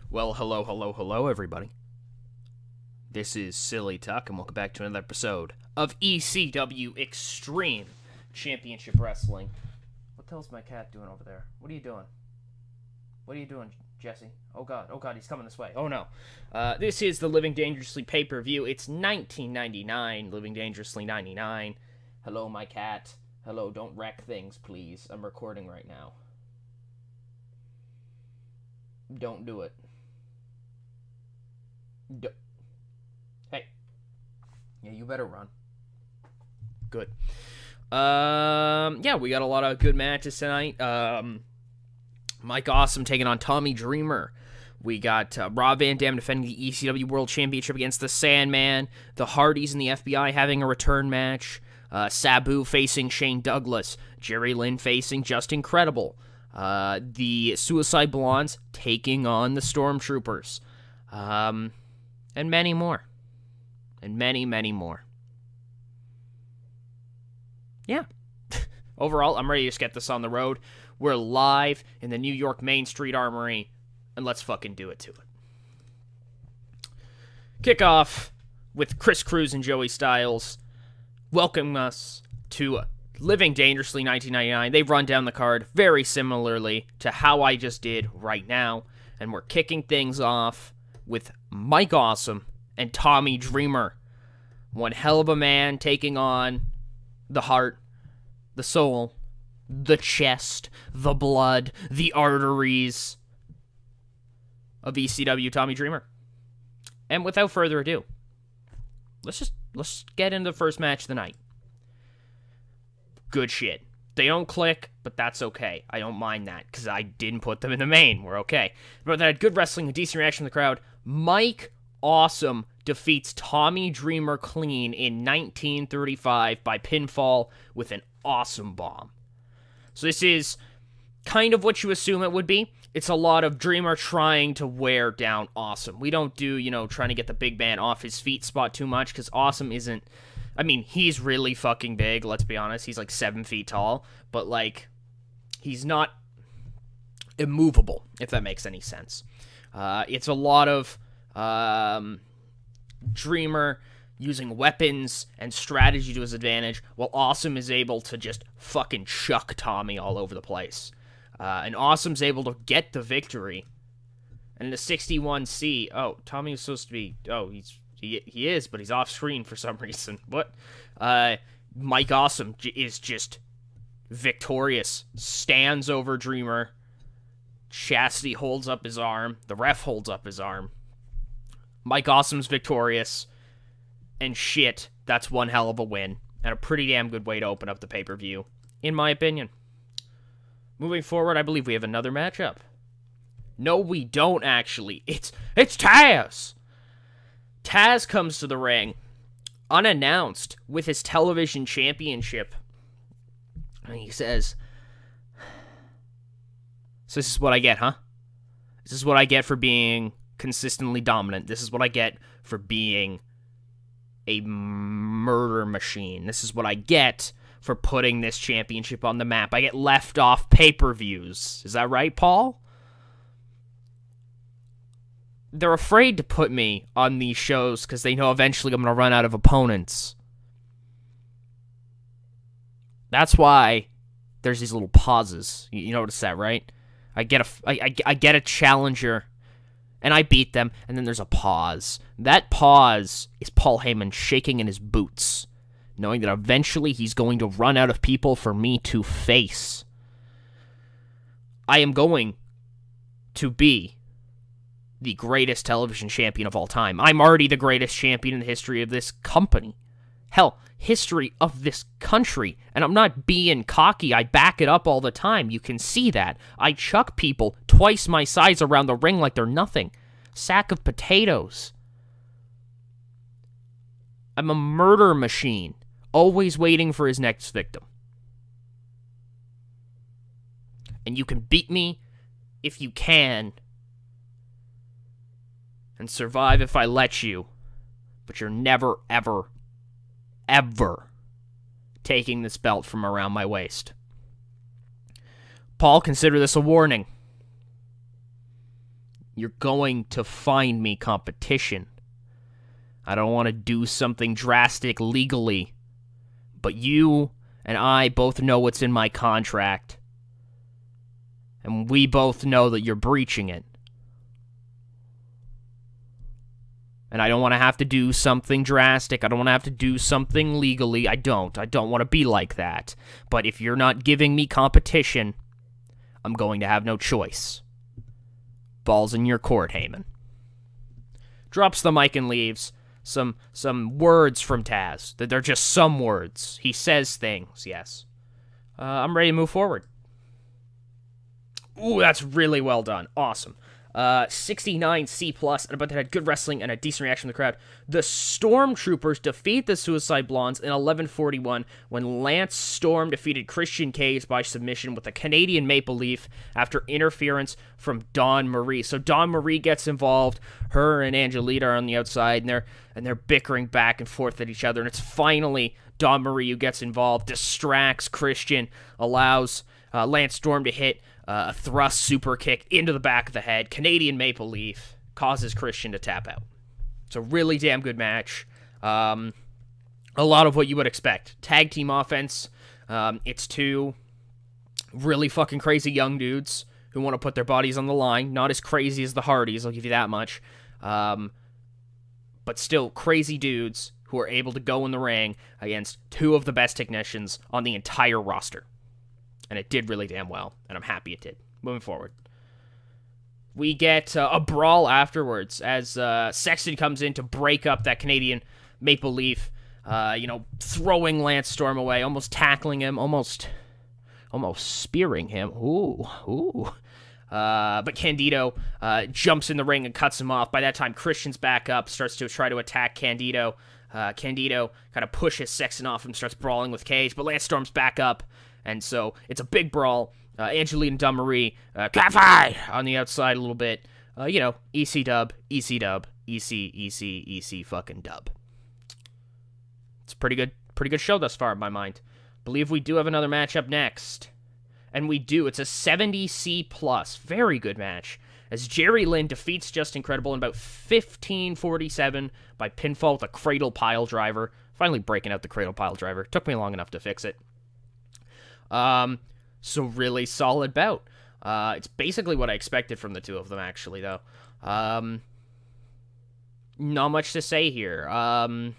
Well, hello, hello, hello, everybody. This is Silly Tuck, and welcome back to another episode of ECW Extreme Championship Wrestling. What the hell's my cat doing over there? What are you doing? What are you doing, Jesse? Oh god, he's coming this way. Oh no. This is the Living Dangerously pay-per-view. It's 1999, Living Dangerously 99. Hello, my cat. Hello, don't wreck things, please. I'm recording right now. Don't do it. Hey. Yeah, you better run. Good. Yeah, we got a lot of good matches tonight. Mike Awesome taking on Tommy Dreamer. We got Rob Van Dam defending the ECW World Championship against the Sandman. The Hardys and the FBI having a return match. Sabu facing Shane Douglas. Jerry Lynn facing Just Incredible. The Suicide Blondes taking on the Stormtroopers. And many more. And many, many more. Yeah. Overall, I'm ready to just get this on the road. We're live in the New York Main Street Armory, and let's fucking do it to it. Kickoff with Chris Cruz and Joey Styles welcoming us to Living Dangerously 1999. They run down the card very similarly to how I just did right now, and we're kicking things off with Mike Awesome and Tommy Dreamer. One hell of a man taking on the heart, the soul, the chest, the blood, the arteries of ECW Tommy Dreamer. And without further ado, let's get into the first match of the night. Good shit. They don't click, but that's okay. I don't mind that, because I didn't put them in the main. We're okay. But that had good wrestling, a decent reaction from the crowd. Mike Awesome defeats Tommy Dreamer clean in 1935 by pinfall with an awesome bomb. So this is kind of what you assume it would be. It's a lot of Dreamer trying to wear down Awesome. We don't do, trying to get the big man off his feet spot too much, because Awesome isn't... I mean, he's really fucking big, let's be honest. He's like 7 feet tall, but like, he's not immovable, if that makes any sense. It's a lot of Dreamer using weapons and strategy to his advantage, while Awesome is able to just fucking chuck Tommy all over the place. And Awesome's able to get the victory. And the 61C, oh, Tommy was supposed to be, oh, he is, but he's off screen for some reason. What? Mike Awesome is just victorious. Stands over Dreamer. Chastity holds up his arm. The ref holds up his arm. Mike Awesome's victorious. And shit, that's one hell of a win. And a pretty damn good way to open up the pay-per-view, in my opinion. Moving forward, I believe we have another matchup. No, we don't, actually. It's Taz! Taz comes to the ring, unannounced, with his television championship. And he says, so this is what I get, huh? This is what I get for being consistently dominant. This is what I get for being a murder machine. This is what I get for putting this championship on the map. I get left off pay-per-views. Is that right, Paul? They're afraid to put me on these shows because they know eventually I'm going to run out of opponents. That's why there's these little pauses. You notice that, right? I get a challenger, and I beat them, and then there's a pause. That pause is Paul Heyman shaking in his boots, knowing that eventually he's going to run out of people for me to face. I am going to be the greatest television champion of all time. I'm already the greatest champion in the history of this company. Hell, history of this country. And I'm not being cocky. I back it up all the time. You can see that. I chuck people twice my size around the ring like they're nothing. Sack of potatoes. I'm a murder machine, always waiting for his next victim. And you can beat me if you can, and survive if I let you, but you're never, ever, ever taking this belt from around my waist. Paul, consider this a warning. You're going to find me competition. I don't want to do something drastic legally, but you and I both know what's in my contract, and we both know that you're breaching it. And I don't want to have to do something drastic. I don't want to have to do something legally. I don't want to be like that. But if you're not giving me competition, I'm going to have no choice. Ball's in your court, Heyman. Drops the mic and leaves. Some words from Taz. They're just some words. He says things, yes. I'm ready to move forward. Ooh, that's really well done. Awesome. 69 C+, and about that had good wrestling and a decent reaction from the crowd. The Stormtroopers defeat the Suicide Blondes in 11:41 when Lance Storm defeated Christian Cage by submission with a Canadian Maple Leaf after interference from Dawn Marie. So Dawn Marie gets involved. Her and Angelita are on the outside, and they're bickering back and forth at each other. And it's finally Dawn Marie who gets involved, distracts Christian, allows Lance Storm to hit a thrust super kick into the back of the head. Canadian Maple Leaf causes Christian to tap out. It's a really damn good match. A lot of what you would expect. Tag team offense. It's two really fucking crazy young dudes who want to put their bodies on the line. Not as crazy as the Hardys, I'll give you that much. But still crazy dudes who are able to go in the ring against two of the best technicians on the entire roster. And it did really damn well, and I'm happy it did. Moving forward. We get a brawl afterwards as Sexton comes in to break up that Canadian Maple Leaf, throwing Lance Storm away, almost tackling him, almost spearing him. Ooh. But Candido jumps in the ring and cuts him off. By that time, Christian's back up, starts to try to attack Candido. Candido kind of pushes Sexton off and starts brawling with Cage, but Lance Storm's back up. And so it's a big brawl. Angelina and Dawn Marie, Cafe on the outside a little bit. EC dub, EC dub, EC fucking dub. It's a pretty good show thus far in my mind. Believe we do have another match up next. And we do. It's a 70 C+. Very good match. As Jerry Lynn defeats Just Incredible in about 15:47 by pinfall with a cradle pile driver. Finally breaking out the cradle pile driver. Took me long enough to fix it. So really solid bout. It's basically what I expected from the two of them, actually, though. Not much to say here. And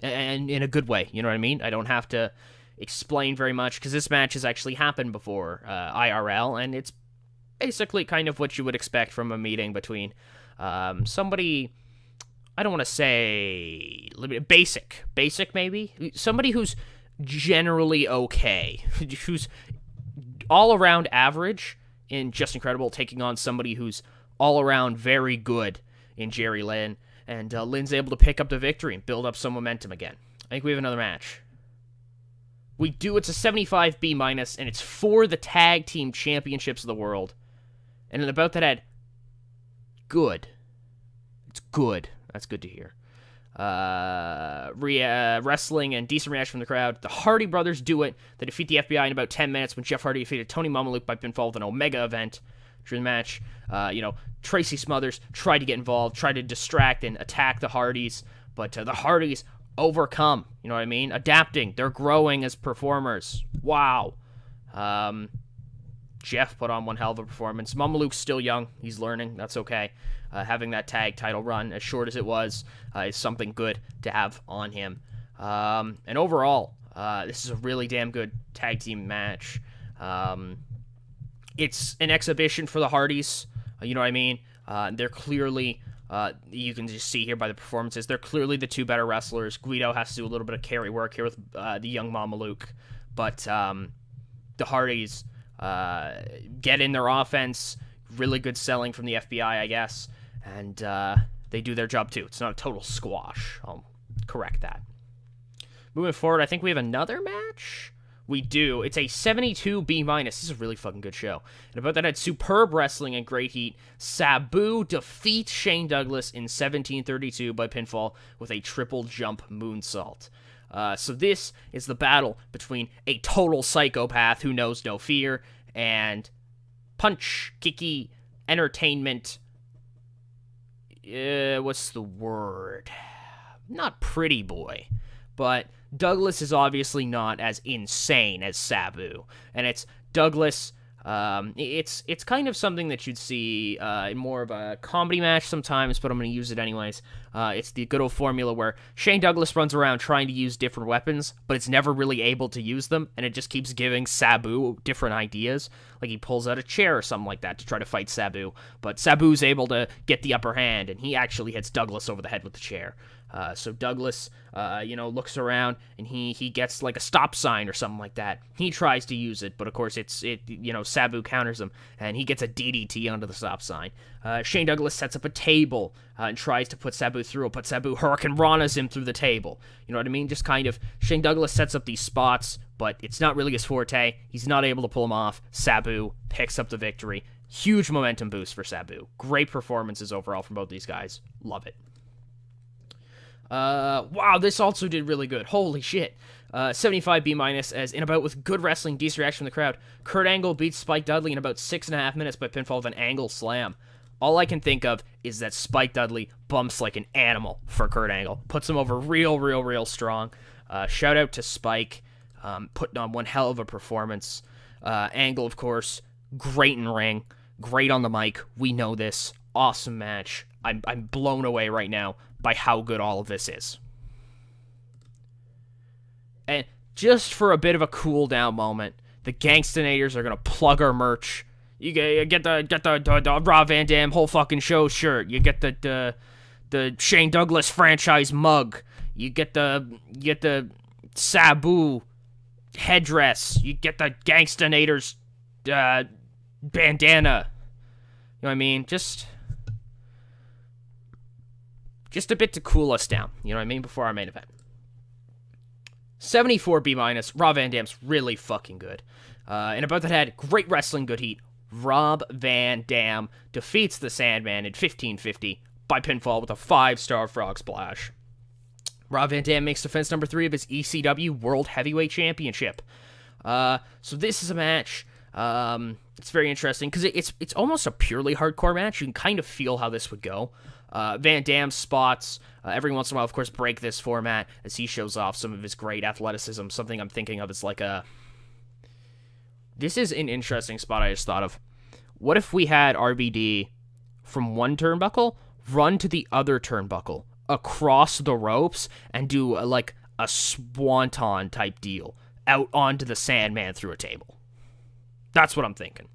in a good way, you know what I mean? I don't have to explain very much, because this match has actually happened before, IRL, and it's basically kind of what you would expect from a meeting between, somebody, I don't want to say, basic maybe? Somebody who's generally okay, who's all around average in Just Incredible, taking on somebody who's all around very good in Jerry Lynn, and Lynn's able to pick up the victory and build up some momentum again. I think we have another match. We do. It's a 75 B-, and it's for the tag team championships of the world. And in about that head, good. It's good. That's good to hear. Wrestling and decent reaction from the crowd. The Hardy Brothers do it. They defeat the FBI in about 10 minutes when Jeff Hardy defeated Tony Mamaluke by pinfall with an Omega event during the match. Tracy Smothers tried to get involved, tried to distract and attack the Hardys, but the Hardys overcome, you know what I mean? Adapting. They're growing as performers. Wow. Jeff put on one hell of a performance. Mamaluke's still young. He's learning. That's okay. Having that tag title run, as short as it was, is something good to have on him. And overall, this is a really damn good tag team match. It's an exhibition for the Hardys. You know what I mean? They're clearly, you can just see here by the performances, they're clearly the two better wrestlers. Guido has to do a little bit of carry work here with the young Mamaluke. But the Hardys get in their offense. Really good selling from the FBI, I guess. And they do their job too. It's not a total squash. I'll correct that. Moving forward, I think we have another match. We do. It's a 72 B-. This is a really fucking good show. And about that had superb wrestling and great heat. Sabu defeats Shane Douglas in 17:32 by pinfall with a triple jump moonsault. So this is the battle between a total psychopath who knows no fear and punch, kicky, entertainment, what's the word? Not pretty boy, but Douglas is obviously not as insane as Sabu, and it's Douglas. It's kind of something that you'd see in more of a comedy match sometimes, but I'm going to use it anyways. It's the good old formula where Shane Douglas runs around trying to use different weapons, but it's never really able to use them, and it just keeps giving Sabu different ideas. Like he pulls out a chair or something like that to try to fight Sabu, but Sabu's able to get the upper hand, and he actually hits Douglas over the head with the chair. So Douglas, looks around and he gets like a stop sign or something like that. He tries to use it, but of course Sabu counters him and he gets a DDT onto the stop sign. Shane Douglas sets up a table and tries to put Sabu through, but Sabu Hurricane Ranas him through the table. You know what I mean? Just kind of Shane Douglas sets up these spots, but it's not really his forte. He's not able to pull them off. Sabu picks up the victory. Huge momentum boost for Sabu. Great performances overall from both these guys. Love it. Wow, this also did really good. Holy shit. 75 B- as in about with good wrestling, decent reaction from the crowd. Kurt Angle beats Spike Dudley in about 6.5 minutes by pinfall with an angle slam. All I can think of is that Spike Dudley bumps like an animal for Kurt Angle. Puts him over real strong. Shout out to Spike, putting on one hell of a performance. Angle, of course, great in ring, great on the mic. We know this. Awesome match. I'm blown away right now by how good all of this is. And just for a bit of a cool down moment, the Gangstonators are gonna plug our merch. You get the Rob Van Dam whole fucking show shirt. You get the Shane Douglas franchise mug. You get the Sabu headdress. You get the Gangstonators bandana. You know what I mean? Just a bit to cool us down, you know what I mean, before our main event. 74 B-, Rob Van Dam's really fucking good. And about that head, great wrestling, good heat. Rob Van Dam defeats the Sandman in 1550 by pinfall with a 5-star frog splash. Rob Van Dam makes defense number 3 of his ECW World Heavyweight Championship. So this is a match. It's very interesting because it's almost a purely hardcore match. You can kind of feel how this would go. Van Dam spots every once in a while, of course, break this format as he shows off some of his great athleticism. Something I'm thinking of is like this is an interesting spot I just thought of. What if we had RVD from one turnbuckle run to the other turnbuckle across the ropes and do like a swanton type deal out onto the Sandman through a table? That's what I'm thinking.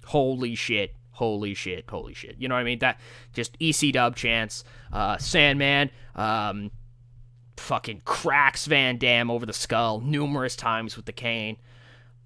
Holy shit. Holy shit. You know what I mean? That just EC-dub chance. Sandman fucking cracks Van Dam over the skull numerous times with the cane.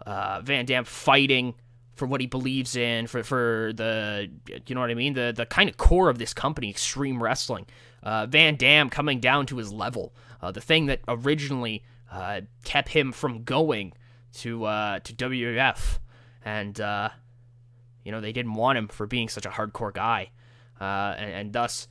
Van Dam fighting for what he believes in, for the, you know what I mean? The kind of core of this company, Extreme Wrestling. Van Dam coming down to his level. The thing that originally kept him from going to WWF. And, they didn't want him for being such a hardcore guy. And thus,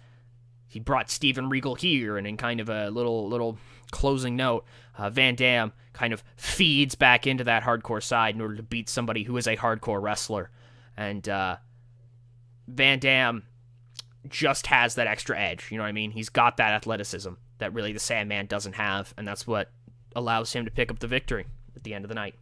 he brought Steven Regal here, and in kind of a little closing note, Van Dam kind of feeds back into that hardcore side in order to beat somebody who is a hardcore wrestler. And Van Dam just has that extra edge, you know what I mean? He's got that athleticism that really the Sandman doesn't have, and that's what allows him to pick up the victory at the end of the night.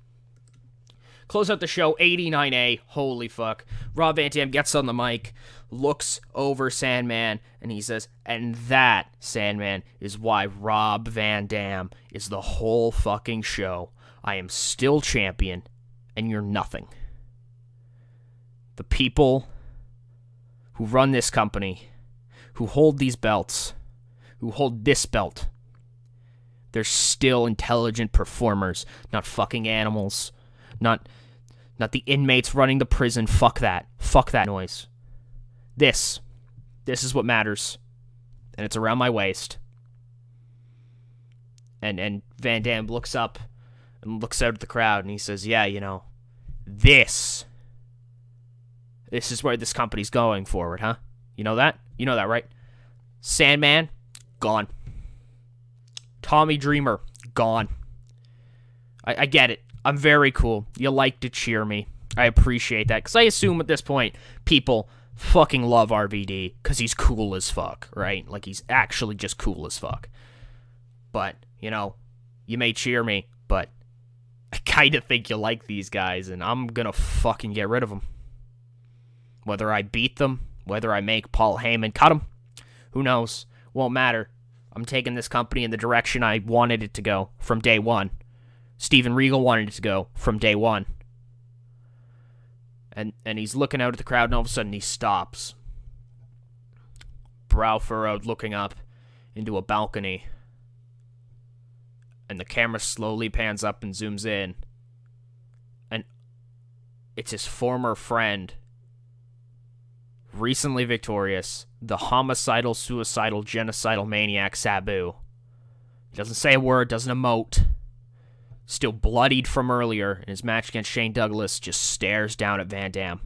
Close out the show, 89A, holy fuck. Rob Van Dam gets on the mic, looks over Sandman, and he says, and that, Sandman, is why Rob Van Dam is the whole fucking show. I am still champion, and you're nothing. The people who run this company, who hold these belts, who hold this belt, they're still intelligent performers, not fucking animals. Not the inmates running the prison. Fuck that. Fuck that noise. This is what matters. And it's around my waist. And Van Dam looks up and looks out at the crowd and he says, yeah, this is where this company's going forward, huh? You know that? You know that, right? Sandman, gone. Tommy Dreamer, gone. I get it. I'm very cool. You like to cheer me. I appreciate that. Because I assume at this point, people fucking love RVD because he's cool as fuck, right? Like, he's actually just cool as fuck. But, you know, you may cheer me, but I kind of think you like these guys, and I'm gonna fucking get rid of them. Whether I beat them, whether I make Paul Heyman cut them, who knows? Won't matter. I'm taking this company in the direction I wanted it to go from day one. Steven Regal wanted it to go from day one. And he's looking out at the crowd, and all of a sudden he stops. Brow furrowed, looking up into a balcony. And the camera slowly pans up and zooms in. And it's his former friend, recently victorious, the homicidal, suicidal, genocidal maniac Sabu. He doesn't say a word, doesn't emote. Still bloodied from earlier in his match against Shane Douglas, just stares down at Van Dam.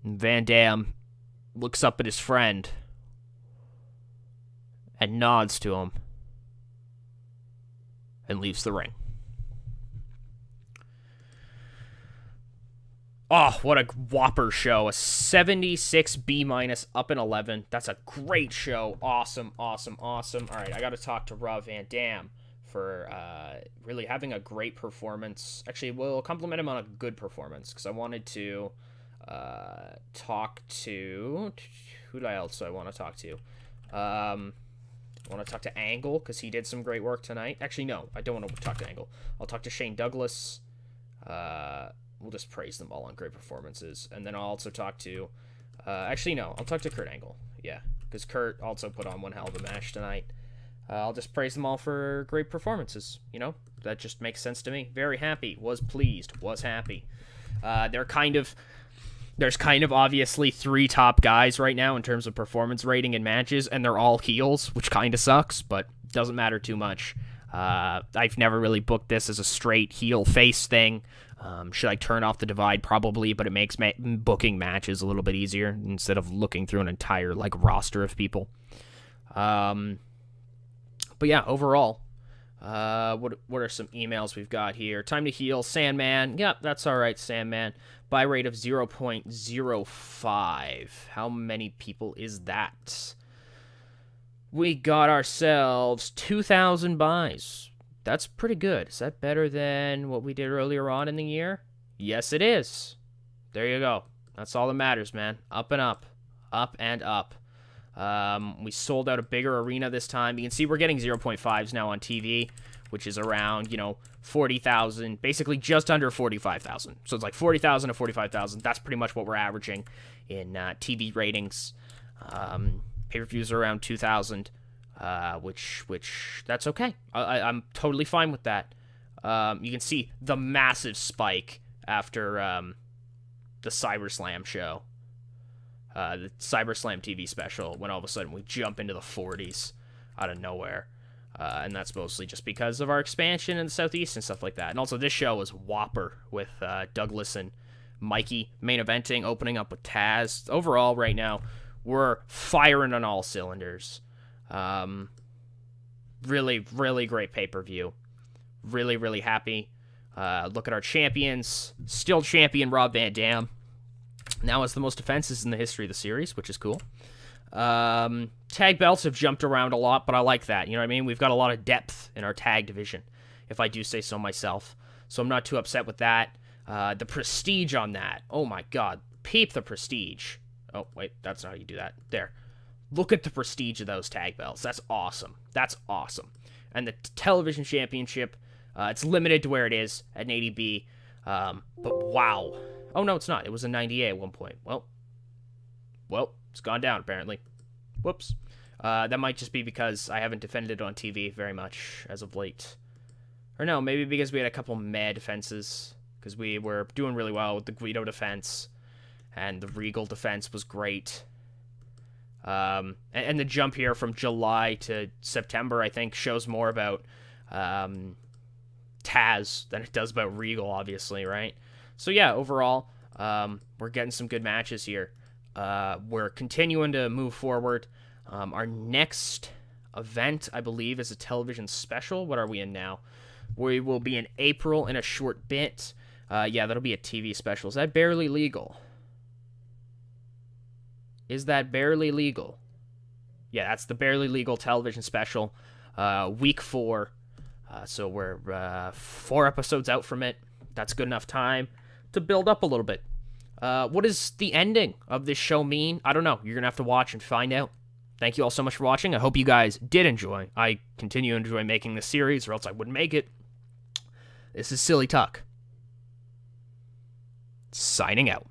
And Van Dam looks up at his friend and nods to him and leaves the ring. Oh, what a whopper show. A 76 B- up in 11. That's a great show. Awesome, awesome, awesome. All right, I got to talk to Rob Van Dam for really having a great performance. Actually, we'll compliment him on a good performance because I wanted to talk to... Who else do I want to talk to? I want to talk to Angle because he did some great work tonight. Actually, no, I don't want to talk to Angle. I'll talk to Shane Douglas. We'll just praise them all on great performances. And then I'll also talk to... actually, no, I'll talk to Kurt Angle. Yeah, because Kurt also put on one hell of a match tonight. I'll just praise them all for great performances. You know, that just makes sense to me. Very happy. Was pleased. Was happy. There's kind of obviously 3 top guys right now in terms of performance rating in matches, and they're all heels, which kind of sucks, but doesn't matter too much. I've never really booked this as a straight heel-face thing. Should I turn off the divide? Probably, but it makes booking matches a little bit easier instead of looking through an entire roster of people. But yeah, overall, what are some emails we've got here? Time to heal, Sandman. Yep, that's all right, Sandman. Buy rate of 0.05. How many people is that? We got ourselves 2,000 buys. That's pretty good. Is that better than what we did earlier on in the year? Yes, it is. There you go. That's all that matters, man. Up and up. Up and up. We sold out a bigger arena this time. You can see we're getting 0.5s now on TV, which is around, 40,000, basically just under 45,000. So it's like 40,000 to 45,000. That's pretty much what we're averaging in TV ratings. Pay-per-views are around 2,000, which that's okay. I'm totally fine with that. You can see the massive spike after the CyberSlam show. The CyberSlam TV special, when all of a sudden we jump into the 40s out of nowhere. And that's mostly just because of our expansion in the Southeast and stuff like that. And also this show was whopper with Douglas and Mikey main eventing, opening up with Taz. Overall, right now, we're firing on all cylinders. Really, really great pay-per-view. Really, really happy. Look at our champions. Still champion Rob Van Dam. Now has the most defenses in the history of the series, which is cool. Tag belts have jumped around a lot, but I like that. You know what I mean? We've got a lot of depth in our tag division, if I do say so myself. So I'm not too upset with that. The prestige on that. Oh my god. Peep the prestige. Oh, wait. That's not how you do that. There. Look at the prestige of those tag belts. That's awesome. That's awesome. And the television championship, it's limited to where it is at an 80B. But wow. Oh, no, it's not. It was a 90A at one point. Well, it's gone down, apparently. Whoops. That might just be because I haven't defended it on TV very much as of late. Or no, maybe because we had a couple meh defenses. Because we were doing really well with the Guido defense. And the Regal defense was great. And the jump here from July to September, I think, shows more about Taz than it does about Regal, obviously, right? So yeah, overall, we're getting some good matches here. We're continuing to move forward. Our next event, I believe, is a television special. What are we in now? We will be in April in a short bit. Yeah, that'll be a TV special. Is that barely legal? Is that barely legal? Yeah, that's the barely legal television special. Week 4. So we're 4 episodes out from it. That's good enough time to build up a little bit. What does the ending of this show mean? I don't know. You're going to have to watch and find out. Thank you all so much for watching. I hope you guys did enjoy. I continue to enjoy making this series, or else I wouldn't make it. This is Silly Tuck, signing out.